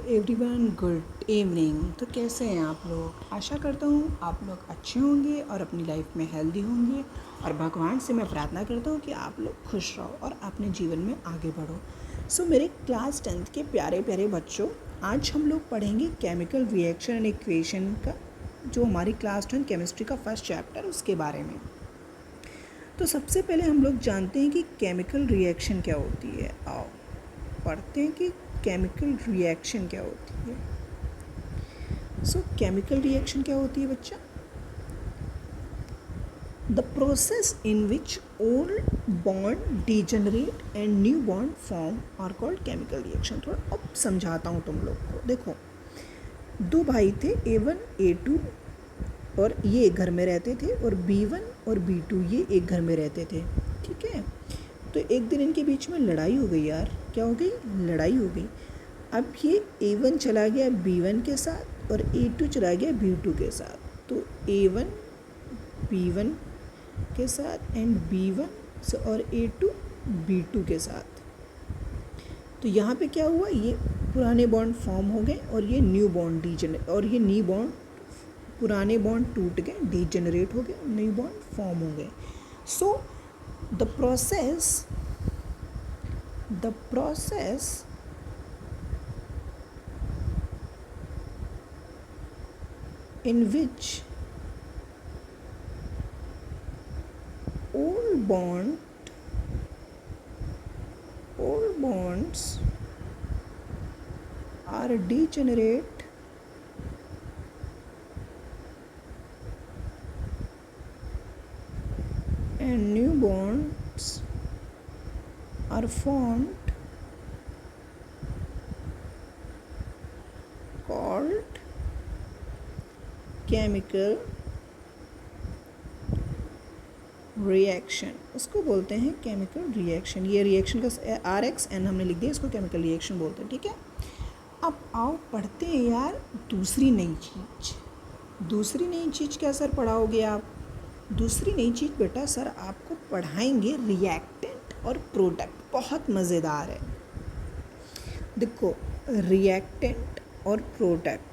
Everyone, good evening. तो कैसे हैं आप लोग? आशा करता हूँ आप लोग अच्छे होंगे और अपनी लाइफ में हेल्दी होंगे। और भगवान से मैं प्रार्थना करता हूँ कि आप लोग खुश रहो और अपने जीवन में आगे बढ़ो। मेरे क्लास 10th के प्यारे प्यारे बच्चों, आज हम लोग पढ़ेंगे केमिकल रिएक्शन एंड इक्वेशन का, जो हमारी क्लास 10 केमिस्ट्री का फर्स्ट चैप्टर, उसके बारे में। तो सबसे पहले हम लोग जानते हैं कि केमिकल रिएक्शन क्या होती है। आओ पढ़ते हैं कि केमिकल रिएक्शन क्या होती है। केमिकल रिएक्शन क्या होती है बच्चा? The process in which old bond degenerate and new bond form are called chemical reaction. थोड़ा अब समझाता हूँ तुम लोग को। देखो, दो भाई थे, A1 A2, और ये एक घर में रहते थे, और B1 और B2 ये एक घर में रहते थे। ठीक है। तो एक दिन इनके बीच में लड़ाई हो गई यार। क्या हो गई? लड़ाई हो गई। अब ये A1 चला गया B1 के साथ और A2 चला गया B2 के साथ। तो A1 B1 के साथ एंड B1 और A2 B2 के साथ। तो यहाँ पे क्या हुआ? ये पुराने बॉन्ड फॉर्म हो गए और ये न्यू बॉन्ड और ये न्यू बॉन्ड, पुराने बॉन्ड टूट गए, डिजेनरेट हो गए, न्यू बॉन्ड फॉर्म हो गए। So the process in which old bonds are degenerate and new bonds are formed called chemical reaction. उसको बोलते हैं केमिकल रिएक्शन। ये रिएक्शन का RXN हमने लिख दिया, इसको केमिकल रिएक्शन बोलते हैं। ठीक है। अब आओ पढ़ते हैं यार दूसरी नई चीज़। क्या सर पढ़ाओगे आप? दूसरी नई चीज़ बेटा सर आपको पढ़ाएंगे रिएक्टेंट और प्रोडक्ट। बहुत मज़ेदार है। देखो, रिएक्टेंट और प्रोडक्ट,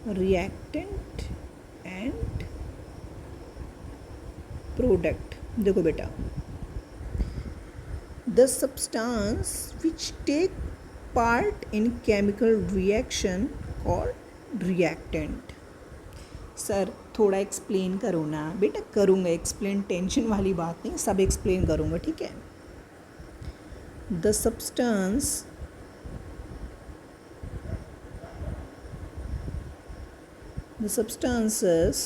रिएक्टेंट एंड प्रोडक्ट। देखो बेटा, the substance which take part in chemical reaction called reactant. Sir थोड़ा एक्सप्लेन करो ना। बेटा करूँगा एक्सप्लेन, टेंशन वाली बात नहीं, सब एक्सप्लेन करूँगा। ठीक है। The substances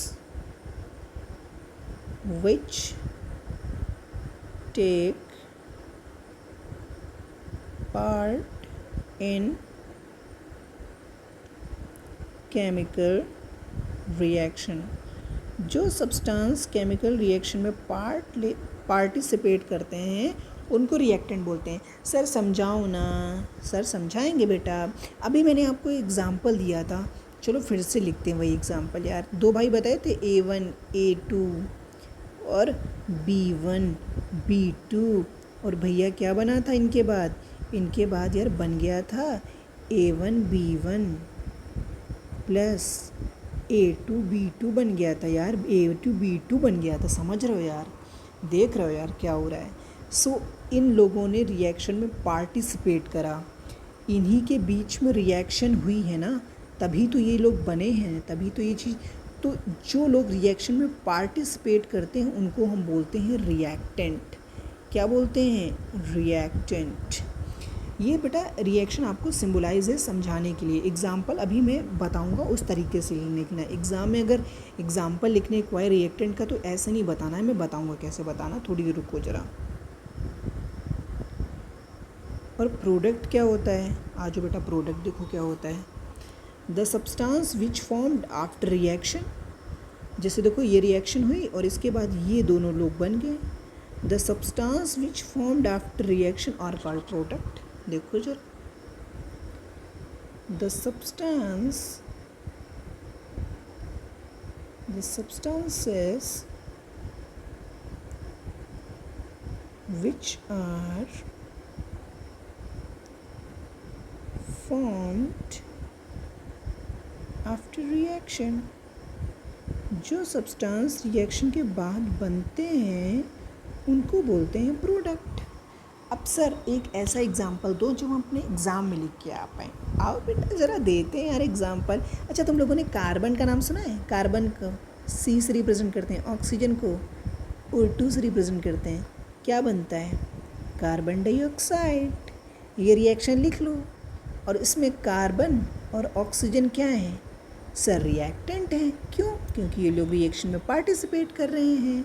which take part in chemical reaction, जो सब्सटेंस केमिकल रिएक्शन में पार्टिसिपेट करते हैं उनको रिएक्टेंट बोलते हैं। सर समझाओ ना। सर समझाएंगे बेटा। अभी मैंने आपको एग्जांपल दिया था, चलो फिर से लिखते हैं वही एग्जांपल यार। दो भाई बताए थे, A1 A2 और B1 B2, और भैया क्या बना था इनके बाद यार बन गया था A1 B1 plus A2 B2 बन गया था यार। A2 B2 बन गया था। समझ रहे हो यार? देख रहे हो यार क्या हो रहा है? इन लोगों ने रिएक्शन में पार्टिसिपेट करा, इन्हीं के बीच में रिएक्शन हुई है ना, तभी तो ये लोग बने हैं, तभी तो ये चीज़। तो जो लोग रिएक्शन में पार्टिसिपेट करते हैं उनको हम बोलते हैं रिएक्टेंट। क्या बोलते हैं? रिएक्टेंट। ये बेटा रिएक्शन आपको सिंबलाइज है समझाने के लिए। एग्जाम्पल अभी मैं बताऊंगा उस तरीके से लिखना है। एग्ज़ाम में अगर एग्जाम्पल लिखने को है रिएक्टेंट का तो ऐसे नहीं बताना है, मैं बताऊंगा कैसे बताना। थोड़ी देर रुको जरा। और प्रोडक्ट क्या होता है? आज बेटा प्रोडक्ट देखो क्या होता है। The substance which formed after reaction. जैसे देखो ये रिएक्शन हुई और इसके बाद ये दोनों लोग बन गए। The substance which formed after reaction are called product. देखो जरा, द substances which are formed after reaction। जो सब्सटेंस रिएक्शन के बाद बनते हैं उनको बोलते हैं प्रोडक्ट। अब सर एक ऐसा एग्जाम्पल दो जो हम अपने एग्ज़ाम में लिख के आ पाएँ। आओ बेटा ज़रा देते हैं यार एग्जाम्पल। अच्छा तुम लोगों ने कार्बन का नाम सुना है? कार्बन को C से रिप्रेजेंट करते हैं, ऑक्सीजन को O2 से रिप्रेजेंट करते हैं। क्या बनता है? Carbon dioxide. ये रिएक्शन लिख लो। और इसमें कार्बन और ऑक्सीजन क्या है सर? रिएक्टेंट हैं। क्यों? क्योंकि ये लोग रिएक्शन में पार्टिसिपेट कर रहे हैं,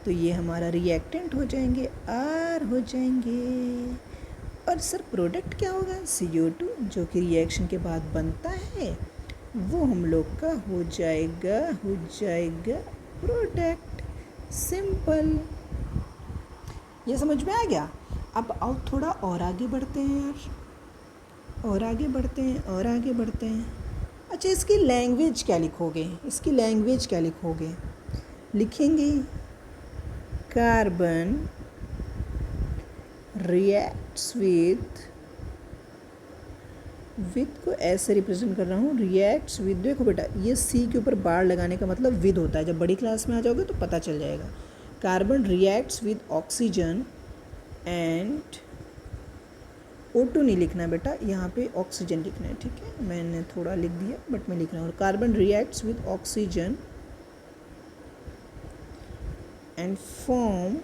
तो ये हमारा रिएक्टेंट हो जाएंगे, आर हो जाएंगे। और सर प्रोडक्ट क्या होगा? CO2 जो कि रिएक्शन के बाद बनता है, वो हम लोग का हो जाएगा प्रोडक्ट। सिंपल। ये समझ में आ गया? अब आओ थोड़ा और आगे बढ़ते हैं यार, और आगे बढ़ते हैं। अच्छा इसकी लैंग्वेज क्या लिखोगे? लिखेंगे कार्बन रिएक्ट्स विद को ऐसे रिप्रेजेंट कर रहा हूँ, रिएक्ट्स विद। देखो बेटा ये C के ऊपर बार लगाने का मतलब विद होता है, जब बड़ी क्लास में आ जाओगे तो पता चल जाएगा। Carbon reacts with oxygen and O2 नहीं लिखना है बेटा, यहाँ पे ऑक्सीजन लिखना है, ठीक है? मैंने थोड़ा लिख दिया बट मैं लिख रहा हूँ। Carbon reacts with oxygen and form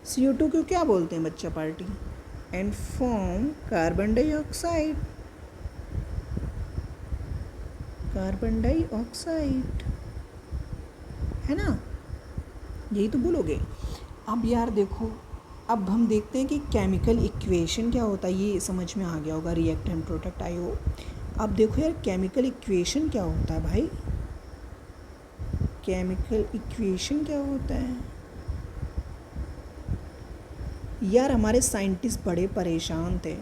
CO2 को क्या बोलते हैं बच्चा party? And form carbon dioxide. है ना? यही तो बोलोगे। अब यार देखो, अब हम देखते हैं कि केमिकल इक्वेशन क्या होता है। ये समझ में आ गया होगा, रिएक्टेंट प्रोडक्ट आई हो। अब देखो यार केमिकल इक्वेशन क्या होता है भाई? केमिकल इक्वेशन क्या होता है यार? हमारे साइंटिस्ट बड़े परेशान थे।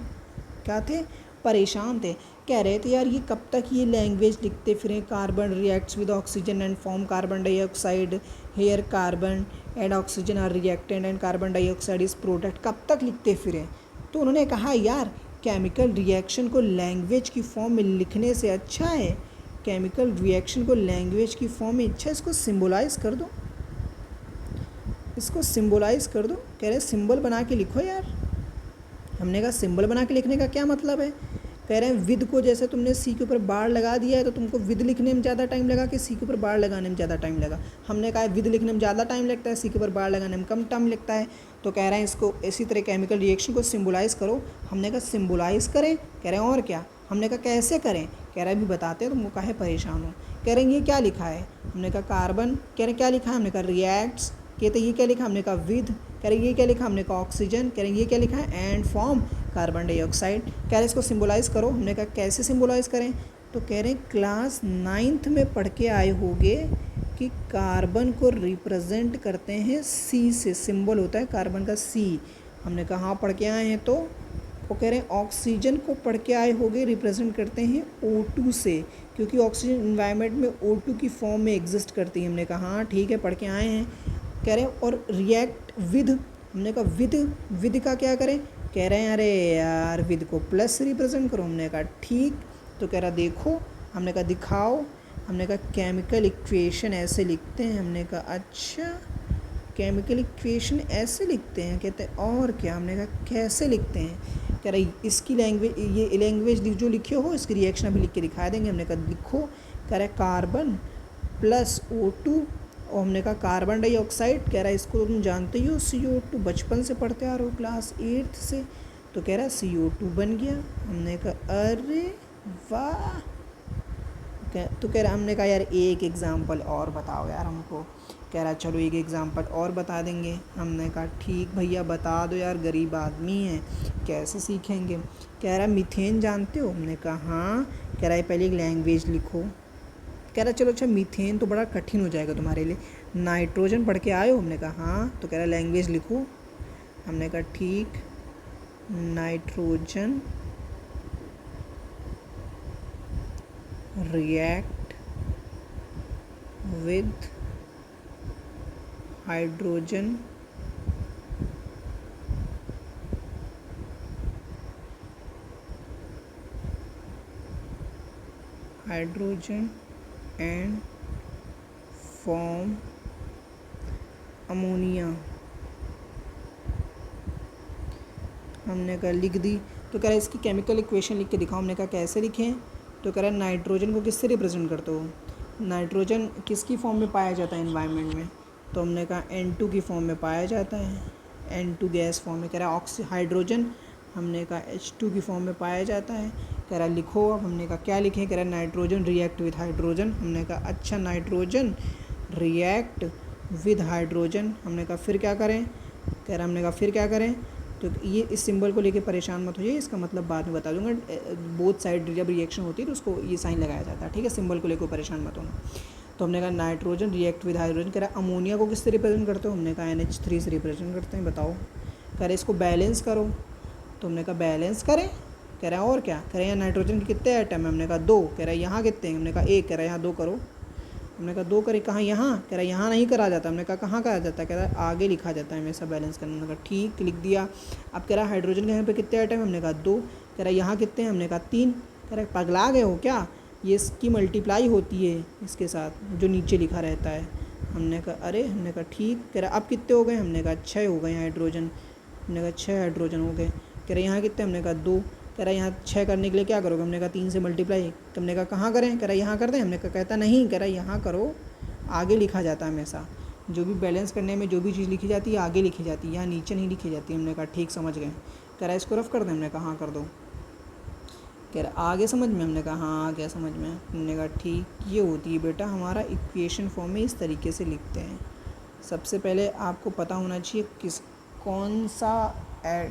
क्या थे? परेशान थे। कह रहे थे यार ये कब तक ये लैंग्वेज लिखते फिरें, carbon reacts with oxygen and form carbon dioxide, here carbon and oxygen are reactant and carbon dioxide is product, कब तक लिखते फिरें? तो उन्होंने कहा यार केमिकल रिएक्शन को लैंग्वेज की फॉर्म में लिखने से अच्छा है, केमिकल रिएक्शन को लैंग्वेज की फॉर्म में अच्छा इसको सिम्बोलाइज़ कर दो, कह रहे सिंबल बना के लिखो यार। हमने कहा सिंबल बना के लिखने का क्या मतलब है? कह रहे हैं विद को जैसे तुमने C के ऊपर बार लगा दिया है तो तुमको विद लिखने में ज़्यादा टाइम लगा कि C के ऊपर बार लगाने में ज़्यादा टाइम लगा? हमने कहा विद लिखने में ज़्यादा टाइम लगता है, C के ऊपर बार लगाने में कम टाइम लगता है। तो कह रहे हैं इसको इसी तरह केमिकल रिएक्शन को सिम्बोलाइज़ करो। हमने कहा सिम्बोलाइज़ करें? कह रहे हैं और क्या? हमने कहा कैसे करें? कह रहे हैं अभी बताते हैं, तुमको काहे परेशान हो। कह रहे हैं ये क्या लिखा है? हमने कहा कार्बन। कह रहे क्या लिखा है? हमने कहा रिएक्ट्स। कहते ये क्या लिखा? हमने कहा विद। कह रहे ये क्या लिखा? हमने कहा ऑक्सीजन। कह रहे ये क्या लिखा है? And form carbon dioxide. कह रहे इसको सिम्बोलाइज़ करो। हमने कहा कैसे सिम्बोलाइज़ करें? तो कह रहे हैं क्लास 9th में पढ़ के आए होंगे कि कार्बन को रिप्रेजेंट करते हैं C से, सिंबल होता है कार्बन का C। हमने कहा हाँ पढ़ के आए हैं। तो वो कह रहे हैं ऑक्सीजन को पढ़ के आए होंगे, रिप्रेजेंट करते हैं O2 से, क्योंकि ऑक्सीजन इन्वायरमेंट में O2 की फॉर्म में एग्जिस्ट करती है। हमने कहा हाँ ठीक है पढ़ के आए हैं। कह रहे हैं और रिएक्ट विद। हमने कहा विद का क्या करें? कह रहे हैं अरे यार विद को प्लस रिप्रेजेंट करो। हमने कहा ठीक। तो कह रहा देखो। हमने कहा दिखाओ। हमने कहा केमिकल इक्वेशन ऐसे लिखते हैं। हमने कहा अच्छा केमिकल इक्वेशन ऐसे लिखते हैं? कहते हैं और क्या? हमने कहा कैसे लिखते हैं? कह रही इसकी लैंग्वेज, ये लैंग्वेज जो लिखे हो इसकी रिएक्शन अभी लिख के दिखा देंगे। हमने कहा लिखो। कह रहा है कार्बन प्लस O2 और हमने कहा कार्बन डाइऑक्साइड। कह रहा है इसको तो तुम जानते ही हो CO2, बचपन से पढ़ते आ रहे हो क्लास 8th से। तो कह रहा है CO2 बन गया। हमने कहा अरे वाह। तो कह रहा हमने कहा यार एक एग्ज़ाम्पल और बताओ यार हमको। कह रहा चलो एक एग्ज़ाम्पल और बता देंगे। हमने कहा ठीक भैया बता दो यार, गरीब आदमी हैं कैसे सीखेंगे। कह रहा मीथेन जानते हो? हमने कहा हाँ। कह रहा है पहले एक लैंग्वेज लिखो। कह रहा चलो अच्छा मीथेन तो बड़ा कठिन हो जाएगा तुम्हारे लिए, नाइट्रोजन पढ़ के आए हो? हमने कहा हाँ। तो कह रहा लैंग्वेज लिखो। हमने कहा ठीक। Nitrogen react with hydrogen hydrogen and form ammonia. हमने कहा लिख दी, तो कह रहा है इसकी केमिकल इक्वेशन लिख के दिखाओ। हमने कहा कैसे लिखें, तो कह रहा है नाइट्रोजन को किससे रिप्रेजेंट करते हो, नाइट्रोजन किसकी फॉर्म में पाया जाता है एनवायरनमेंट में, तो हमने कहा N2 की फॉर्म में पाया जाता है, N2 गैस फॉर्म में। कह रहा है हाइड्रोजन, हमने कहा H2 की फॉर्म में पाया जाता है। कह रहा लिखो, अब हमने कहा क्या लिखें, कह रहा नाइट्रोजन रिएक्ट विद हाइड्रोजन। हमने कहा अच्छा नाइट्रोजन रिएक्ट विद हाइड्रोजन। हमने कहा फिर क्या करें, कह रहा हमने कहा फिर क्या करें, तो ये इस सिंबल को लेके परेशान मत होइए, इसका मतलब बाद में बता दूंगा। बोथ साइड जब रिएक्शन होती है तो उसको ये साइन लगाया जाता है, ठीक है, सिंबल को लेकर परेशान मत होना। तो हमने कहा नाइट्रोजन रिएक्ट विद हाइड्रोजन। कह रहा अमोनिया को किससे रिप्रेजेंट करते हो, हमने कहा NH3 से रिप्रेजेंट करते हैं, बताओ। कह रहे इसको बैलेंस करो, तो हमने कहा बैलेंस करें। कह रहा है और क्या, कह रहे हैं नाइट्रोजन के कितने आइटम है, हमने कहा 2। कह रहा है यहाँ कितने हैं, हमने कहा 1। कह रहा है यहाँ 2 करो, हमने कहा 2 करे, कहाँ यहाँ, कह रहा है यहाँ नहीं करा जाता। हमने कहा कहाँ करा जाता है, कह रहा है आगे लिखा जाता है हमेशा बैलेंस करने। हमने कहा ठीक, लिख दिया। अब कह रहा है हाइड्रोजन के यहाँ पे कितने आइटम है, हमने कहा 2। कह रहा है यहाँ कितने हैं, हमने कहा 3। कह रहा है पगला गए हो क्या, ये इसकी मल्टीप्लाई होती है इसके साथ जो नीचे लिखा रहता है। हमने कहा अरे, हमने कहा ठीक। कह रहा अब कितने हो गए, हमने कहा 6 हो गए हाइड्रोजन। हमने कहा 6 हाइड्रोजन हो गए। कह रहे यहाँ कितने, हमने कहा 2। कह रहा है यहाँ 6 करने के लिए क्या करोगे, हमने कहा 3 से मल्टीप्लाई। हमने कहा कहाँ करें, कह रहा है यहाँ कर दें। हमने कहा कहता नहीं, कह रहा है यहाँ करो, आगे लिखा जाता है हमेशा। जो भी बैलेंस करने में जो भी चीज़ लिखी जाती है आगे लिखी जाती है, यहाँ नीचे नहीं लिखी जाती। हमने कहा ठीक, समझ गए। कह रहा है इसको रफ कर दें, हमने कहा हाँ कर दो। कह रहा आगे समझ में, हमने कहा हाँ आ गया समझ में। हमने कहा ठीक, ये होती है बेटा हमारा इक्वेशन फॉर्म में इस तरीके से लिखते हैं। सबसे पहले आपको पता होना चाहिए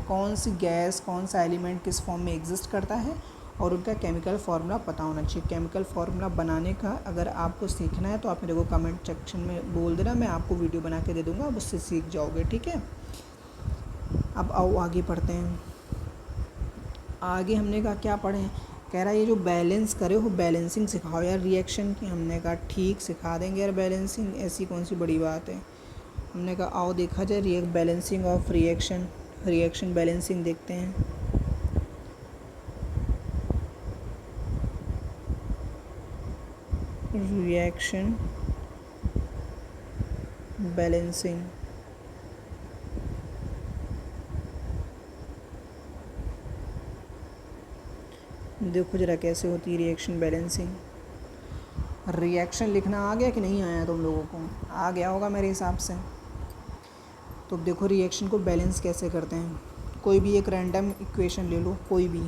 कौन सी गैस, कौन सा एलिमेंट किस फॉर्म में एग्जिस्ट करता है, और उनका केमिकल फार्मूला पता होना चाहिए। केमिकल फार्मूला बनाने का अगर आपको सीखना है तो आप मेरे को कमेंट सेक्शन में बोल देना, मैं आपको वीडियो बना के दे दूँगा, आप उससे सीख जाओगे, ठीक है। अब आओ आगे पढ़ते हैं। आगे हमने कहा क्या पढ़ें, कह रहा है ये जो बैलेंस करे हो बैलेंसिंग सिखाओ यार रिएक्शन की। हमने कहा ठीक, सिखा देंगे यार बैलेंसिंग, ऐसी कौन सी बड़ी बात है। हमने कहा आओ देखा जाए बैलेंसिंग ऑफ रिएक्शन बैलेंसिंग देखते हैं। रिएक्शन बैलेंसिंग, देखो जरा कैसे होती है रिएक्शन बैलेंसिंग। रिएक्शन लिखना आ गया कि नहीं आया तुम लोगों को, आ गया होगा मेरे हिसाब से। तो देखो रिएक्शन को बैलेंस कैसे करते हैं। कोई भी एक रैंडम इक्वेशन ले लो, कोई भी।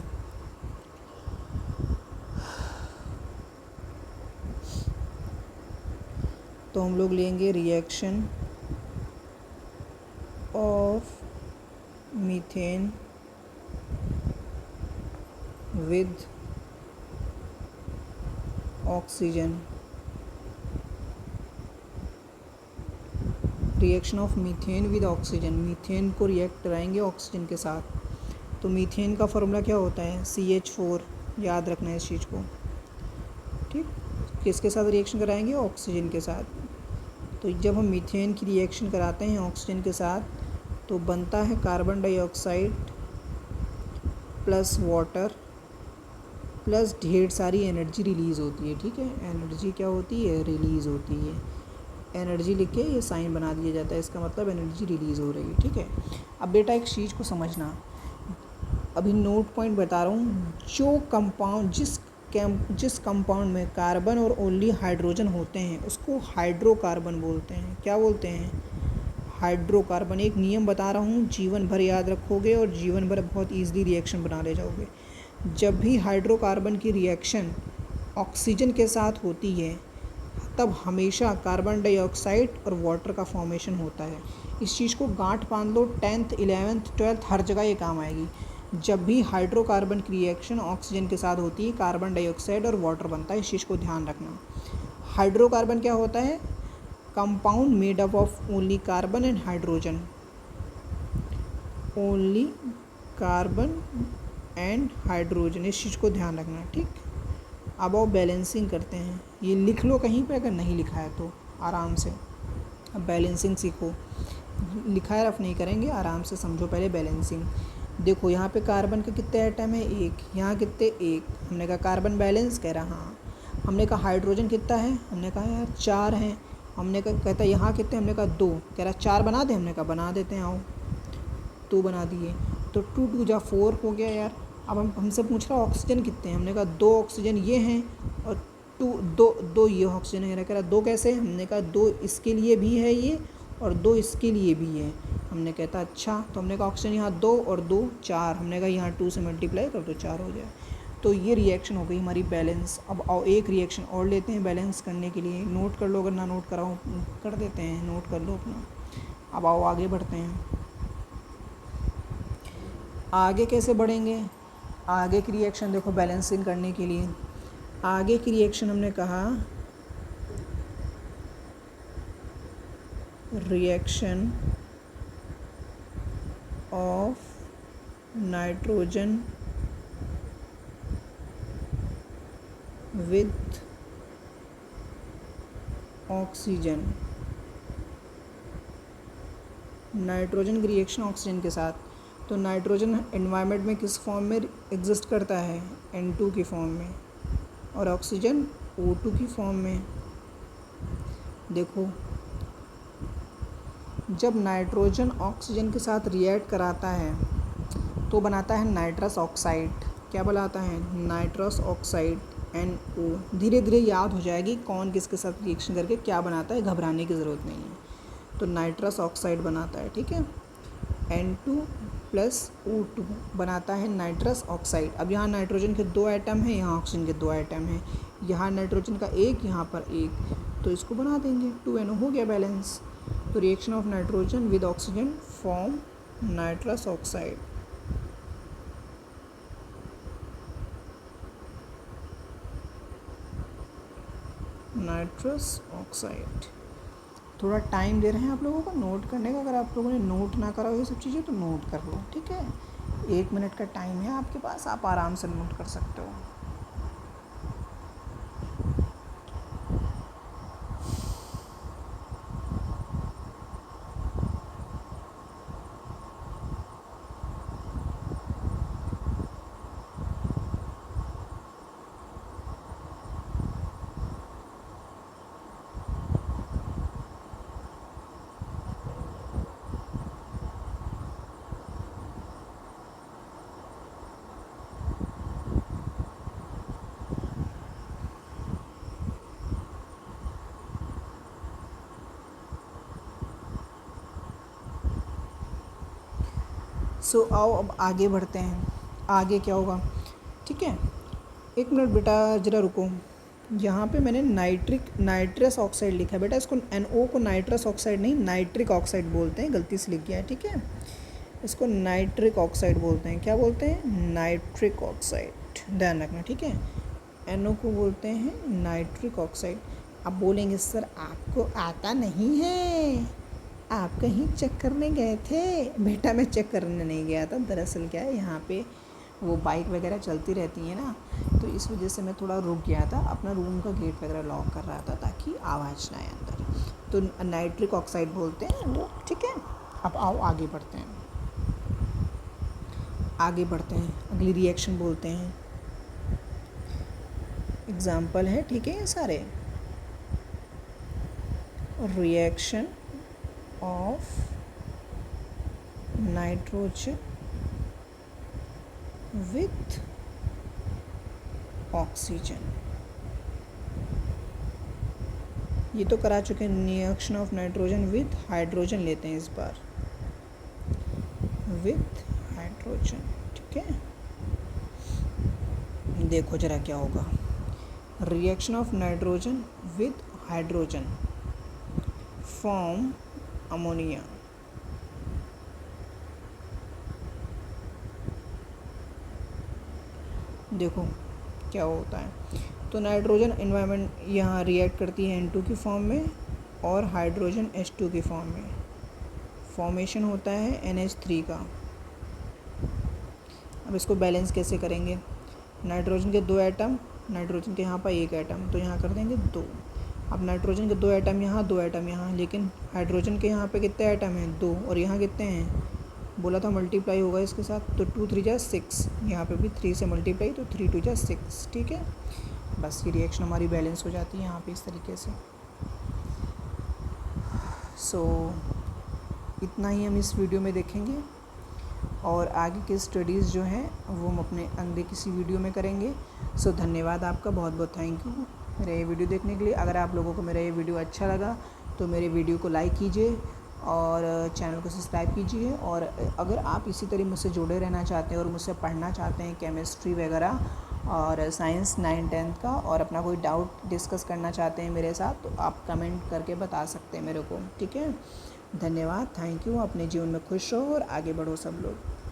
तो हम लोग लेंगे reaction of methane with oxygen. Reaction of methane with oxygen, methane को रिएक्ट कराएंगे ऑक्सीजन के साथ। तो मीथेन का फॉर्मूला क्या होता है, CH4, याद रखना है इस चीज़ को, ठीक। किसके साथ रिएक्शन कराएंगे, ऑक्सीजन के साथ। तो जब हम मीथेन की रिएक्शन कराते हैं ऑक्सीजन के साथ तो बनता है carbon dioxide plus water plus ढेर सारी एनर्जी रिलीज़ होती है, ठीक है। एनर्जी क्या होती है, रिलीज़ होती है। एनर्जी लिख के ये साइन बना दिया जाता है, इसका मतलब एनर्जी रिलीज़ हो रही है, ठीक है। अब बेटा एक चीज़ को समझना, अभी नोट पॉइंट बता रहा हूँ। जो कंपाउंड जिस कंपाउंड में कार्बन और ओनली हाइड्रोजन होते हैं उसको हाइड्रोकार्बन बोलते हैं। क्या बोलते हैं, हाइड्रोकार्बन। एक नियम बता रहा हूँ, जीवन भर याद रखोगे और जीवन भर बहुत ईजिली रिएक्शन बना ले जाओगे। जब भी हाइड्रोकार्बन की रिएक्शन ऑक्सीजन के साथ होती है तब हमेशा कार्बन डाइऑक्साइड और वाटर का फॉर्मेशन होता है। इस चीज़ को गांठ बांध लो, 10th 11th 12th हर जगह ये काम आएगी। जब भी हाइड्रोकार्बन की रिएक्शन ऑक्सीजन के साथ होती है कार्बन डाइऑक्साइड और वाटर बनता है, इस चीज़ को ध्यान रखना। हाइड्रोकार्बन क्या होता है, compound made up of only carbon and hydrogen, only carbon and hydrogen, इस चीज़ को ध्यान रखना, ठीक। अब आओ बैलेंसिंग करते हैं। ये लिख लो कहीं पे, अगर नहीं लिखा है तो आराम से। अब बैलेंसिंग सीखो, लिखा है रफ नहीं करेंगे, आराम से समझो पहले बैलेंसिंग। देखो यहाँ पे कार्बन के कितने आइटम है, 1। यहाँ कितने, 1। हमने कहा कार्बन बैलेंस, कह रहा हाँ। हमने कहा हाइड्रोजन कितना है, हमने कहा यार 4 हैं। हमने कहा, कहता यहाँ कितने, हमने कहा 2, कह रहा 4 बना दें, हमने कहा बना देते हैं, आओ 2 बना दिए। तो 2 2 जा 4 हो गया यार। अब हमसे पूछ रहा ऑक्सीजन कितने हैं, हमने कहा 2 ऑक्सीजन ये हैं और 2 ये ऑक्सीजन है। कह रहा 2 कैसे, हमने कहा 2 इसके लिए भी है ये और 2 इसके लिए भी है। हमने कहता अच्छा, तो हमने कहा ऑक्सीजन यहाँ 2 और 2 4, हमने कहा यहाँ 2 से मल्टीप्लाई कर दो 4 हो जाए। तो ये रिएक्शन हो गई हमारी बैलेंस। अब आओ एक रिएक्शन और लेते हैं बैलेंस करने के लिए। नोट कर लो, अगर ना नोट कराओ कर देते हैं, नोट कर लो अपना। अब आओ आगे बढ़ते हैं। आगे कैसे बढ़ेंगे, आगे की रिएक्शन देखो बैलेंसिंग करने के लिए। आगे की रिएक्शन हमने कहा reaction of nitrogen with oxygen. Nitrogen की रिएक्शन ऑक्सीजन के साथ। तो नाइट्रोजन एनवायरनमेंट में किस फॉर्म में एग्जिस्ट करता है, N2 की फॉर्म में, और ऑक्सीजन O2 की फॉर्म में। देखो जब नाइट्रोजन ऑक्सीजन के साथ रिएक्ट कराता है तो बनाता है नाइट्रस ऑक्साइड। क्या बनाता है, नाइट्रस ऑक्साइड NO। धीरे धीरे याद हो जाएगी कौन किसके साथ रिएक्शन करके क्या बनाता है, घबराने की ज़रूरत नहीं है। तो नाइट्रस ऑक्साइड बनाता है, ठीक है। N2 + O2 बनाता है नाइट्रस ऑक्साइड। अब यहाँ नाइट्रोजन के 2 एटम हैं, यहाँ ऑक्सीजन के 2 एटम हैं, यहाँ नाइट्रोजन का 1, यहाँ पर 1, तो इसको बना देंगे 2NO, हो गया बैलेंस। तो reaction of nitrogen with oxygen form nitrous oxide. Nitrous oxide. थोड़ा टाइम दे रहे हैं आप लोगों को नोट करने का। अगर आप लोगों ने नोट ना करा हो ये सब चीज़ें तो नोट कर लो, ठीक है। 1 मिनट का टाइम है आपके पास, आप आराम से नोट कर सकते हो। सो आओ अब आगे बढ़ते हैं। आगे क्या होगा, ठीक है। 1 मिनट बेटा ज़रा रुको। यहाँ पे मैंने नाइट्रस ऑक्साइड लिखा है बेटा, इसको NO को नाइट्रस ऑक्साइड नहीं नाइट्रिक ऑक्साइड बोलते हैं, गलती से लिख गया है, ठीक है। इसको नाइट्रिक ऑक्साइड बोलते हैं। क्या बोलते हैं, नाइट्रिक ऑक्साइड, ध्यान रखना, ठीक है। NO को बोलते हैं नाइट्रिक ऑक्साइड। अब बोलेंगे सर आपको आता नहीं है, आप कहीं चेक करने गए थे। बेटा मैं चेक करने नहीं गया था, दरअसल क्या है यहाँ पे वो बाइक वगैरह चलती रहती है ना, तो इस वजह से मैं थोड़ा रुक गया था, अपना रूम का गेट वगैरह लॉक कर रहा था ताकि आवाज़ ना आए अंदर। तो नाइट्रिक ऑक्साइड बोलते हैं वो, ठीक है। अब आओ आगे बढ़ते हैं, आगे बढ़ते हैं। अगली रिएक्शन बोलते हैं, एग्जाम्पल है, ठीक है। ये सारे reaction of nitrogen with oxygen. ये तो करा चुके हैं। Reaction of nitrogen with hydrogen लेते हैं इस बार, विथ हाइड्रोजन, ठीक है। देखो जरा क्या होगा। Reaction of nitrogen with hydrogen form ammonia. देखो क्या होता है। तो नाइट्रोजन एनवायरनमेंट यहाँ रिएक्ट करती है N2 की फॉर्म में और हाइड्रोजन H2 की फॉर्म में। फॉर्मेशन होता है NH3 का। अब इसको बैलेंस कैसे करेंगे, नाइट्रोजन के 2 एटम, नाइट्रोजन के यहाँ पर 1 एटम, तो यहाँ कर देंगे 2। अब नाइट्रोजन के 2 एटम यहाँ, 2 एटम यहाँ, लेकिन हाइड्रोजन के यहाँ पे कितने एटम हैं, 2, और यहाँ कितने हैं, बोला था मल्टीप्लाई होगा इसके साथ, तो 2 3 जा 6, यहाँ पे भी 3 से मल्टीप्लाई, तो 3 2 जा 6, ठीक है। बस ये रिएक्शन हमारी बैलेंस हो जाती है यहाँ पे इस तरीके से। सो इतना ही हम इस वीडियो में देखेंगे और आगे के स्टडीज़ जो हैं वो हम अपने अगले किसी वीडियो में करेंगे। सो धन्यवाद आपका, बहुत बहुत थैंक यू मेरा ये वीडियो देखने के लिए। अगर आप लोगों को मेरा ये वीडियो अच्छा लगा तो मेरे वीडियो को लाइक कीजिए और चैनल को सब्सक्राइब कीजिए। और अगर आप इसी तरह मुझसे जुड़े रहना चाहते हैं और मुझसे पढ़ना चाहते हैं केमिस्ट्री वगैरह और साइंस 9-10 का, और अपना कोई डाउट डिस्कस करना चाहते हैं मेरे साथ, तो आप कमेंट करके बता सकते हैं मेरे को, ठीक है। धन्यवाद, थैंक यू। अपने जीवन में खुश रहो और आगे बढ़ो सब लोग।